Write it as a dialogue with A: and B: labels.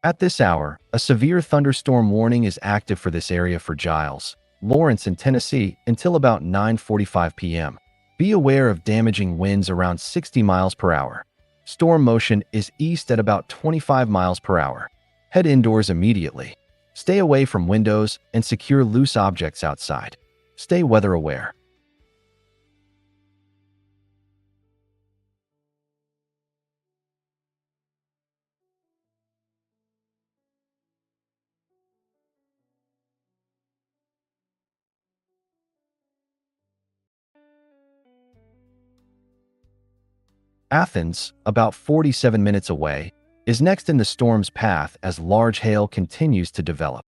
A: At this hour, a severe thunderstorm warning is active for this area for Giles, Lawrence, and Tennessee until about 9:45 p.m. Be aware of damaging winds around 60 miles per hour. Storm motion is east at about 25 miles per hour. Head indoors immediately. Stay away from windows and secure loose objects outside. Stay weather aware. Athens, about 47 minutes away, is next in the storm's path as large hail continues to develop.